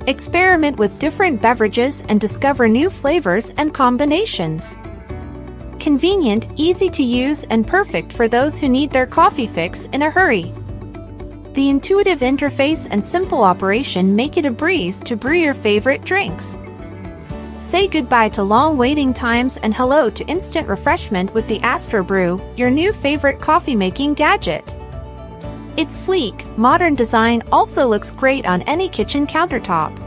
Experiment with different beverages and discover new flavors and combinations. Convenient, easy to use, and perfect for those who need their coffee fix in a hurry. The intuitive interface and simple operation make it a breeze to brew your favorite drinks. Say goodbye to long waiting times and hello to instant refreshment with the AstroBrew, your new favorite coffee-making gadget. Its sleek, modern design also looks great on any kitchen countertop.